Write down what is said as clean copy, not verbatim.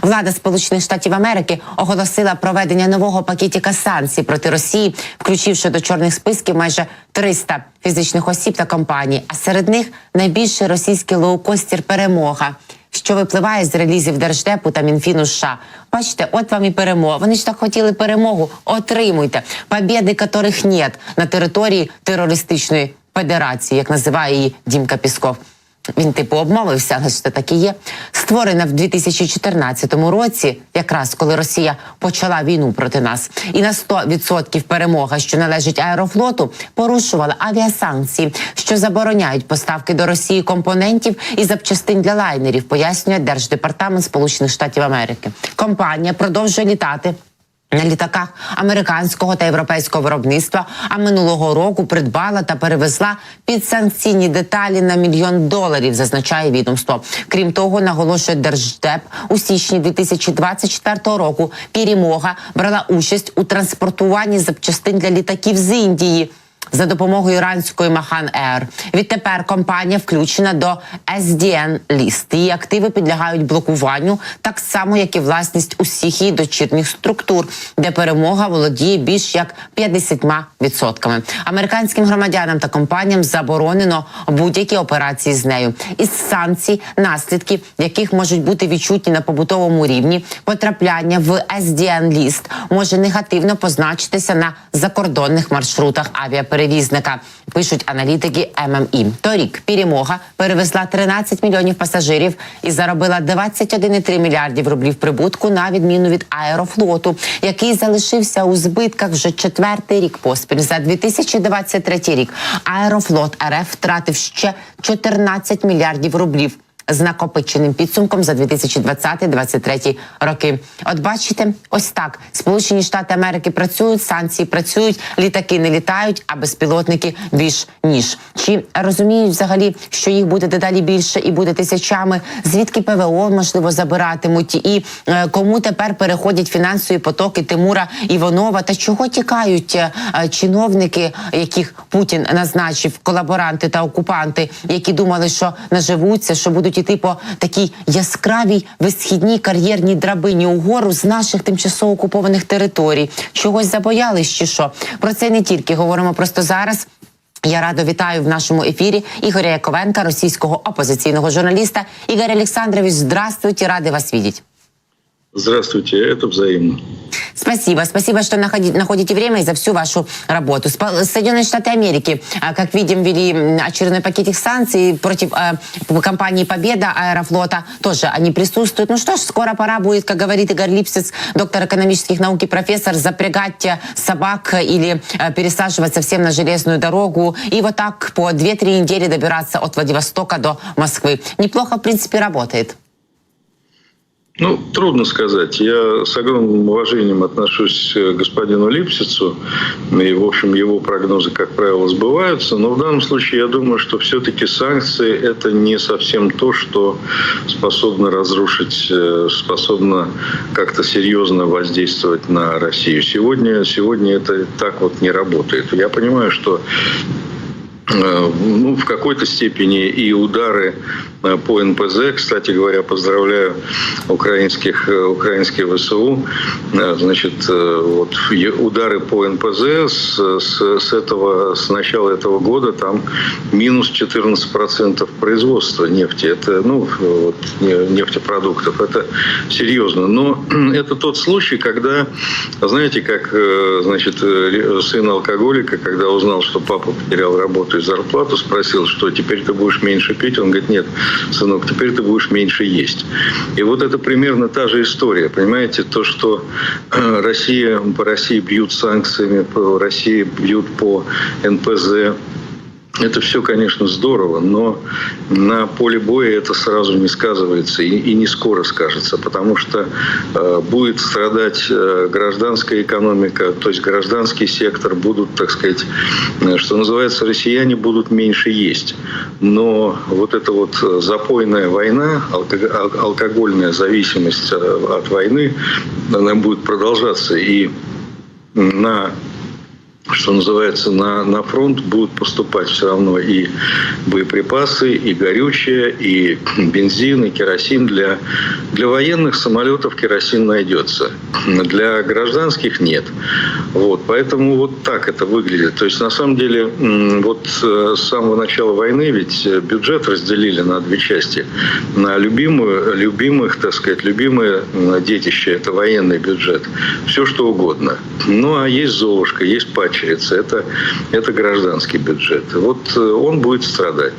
Влада Сполучених Штатів Америки оголосила проведення нового пакетика санкцій проти Росії, включивши до чорних списків майже 300 фізичних осіб та компаній, а серед них найбільший російський лоукостер «Перемога», що випливає з релізів Держдепу та Мінфіну США. Бачите, от вам і перемога. Вони ж так хотіли перемогу. Отримуйте. Побєди, яких нет на території терористичної федерації, як називає її Дімка Пісков. Він типу обмовився, але ж це так і є. Створена в 2014 році, якраз коли Росія почала війну проти нас. І на 100% перемога, що належить Аерофлоту, порушувала авіасанкції, що забороняють поставки до Росії компонентів і запчастин для лайнерів, пояснює Держдепартамент Сполучених Штатів Америки. Компанія продовжує літати на літаках американського та європейського виробництва, а минулого року придбала та перевезла підсанкційні деталі на $1 мільйон, зазначає відомство. Крім того, наголошує Держдеп, у січні 2024 року «Перемога» брала участь у транспортуванні запчастин для літаків з Індії за допомогою іранської Махан Air. Відтепер компанія включена до SDN-ліст. Її активи підлягають блокуванню, так само, як і власність усіх її дочірніх структур, де Перемога володіє більш як 50%. Американським громадянам та компаніям заборонено будь-які операції з нею. Із санкцій, наслідки яких можуть бути відчутні на побутовому рівні, потрапляння в SDN-ліст може негативно позначитися на закордонних маршрутах авіаперевізника, пишуть аналітики ММІ. Торік «Перемога» перевезла 13 мільйонів пасажирів і заробила 21,3 мільярдів рублів прибутку, на відміну від Аерофлоту, який залишився у збитках вже 4-й рік поспіль. За 2023 рік Аерофлот РФ втратив ще 14 мільярдів рублів з накопиченим підсумком за 2020-2023 роки. От бачите, ось так. Сполучені Штати Америки працюють, санкції працюють, літаки не літають, а безпілотники більш ніж. Чи розуміють взагалі, що їх буде дедалі більше і буде тисячами? Звідки ПВО, можливо, забиратимуть? І кому тепер переходять фінансові потоки Тимура Іванова? Та чого тікають чиновники, яких Путін назначив, колаборанти та окупанти, які думали, що наживуться, що будуть іти по такій яскравій висхідній кар'єрній драбині угору з наших тимчасово окупованих територій? Чогось забоялись чи що? Про це не тільки говоримо просто зараз. Я радо вітаю в нашому ефірі Ігоря Яковенка, російського опозиційного журналіста. Игорь Александрович, здравствуйте, рады вас видеть. Здравствуйте, это взаимно. Спасибо, что находите время и за всю вашу работу. Соединенные Штаты Америки, как видим, ввели очередной пакетик санкций против компании «Победа» Аэрофлота. Тоже они присутствуют. Ну что ж, скоро пора будет, как говорит Игорь Липсиц, доктор экономических наук и профессор, запрягать собак или пересаживаться всем на железную дорогу. И вот так по 2-3 недели добираться от Владивостока до Москвы. Неплохо, в принципе, работает. Ну, трудно сказать. Я с огромным уважением отношусь к господину Липсицу. И, в общем, его прогнозы, как правило, сбываются. Но в данном случае я думаю, что все-таки санкции – это не совсем то, что способно разрушить, способно как-то серьезно воздействовать на Россию. Сегодня это так вот не работает. Я понимаю, что в какой-то степени и удары по НПЗ, кстати говоря, поздравляю украинские ВСУ, значит, вот удары по НПЗ с начала этого года там минус 14% производства нефти, это, нефтепродуктов, это серьезно. Но это тот случай, когда, знаете, как, значит, сын алкоголика, когда узнал, что папа потерял работу и зарплату, спросил, что теперь ты будешь меньше пить, он говорит, нет, сынок, теперь ты будешь меньше есть. И вот это примерно та же история, понимаете, то, что по России бьют санкциями, по России бьют по НПЗ. Это все, конечно, здорово, но на поле боя это сразу не сказывается и не скоро скажется, потому что будет страдать гражданская экономика, то есть гражданский сектор, будут, так сказать, что называется, россияне будут меньше есть. Но вот эта вот запойная война, алкогольная зависимость от войны, она будет продолжаться. И на что называется, на фронт будут поступать все равно и боеприпасы, и горючее, и бензин, и керосин. Для военных самолетов керосин найдется. Для гражданских нет. Вот, поэтому вот так это выглядит. То есть, на самом деле, вот с самого начала войны ведь бюджет разделили на две части. На любимое детище – это военный бюджет. Все, что угодно. Ну, а есть Золушка, есть падчерица. Это гражданский бюджет. Вот он будет страдать.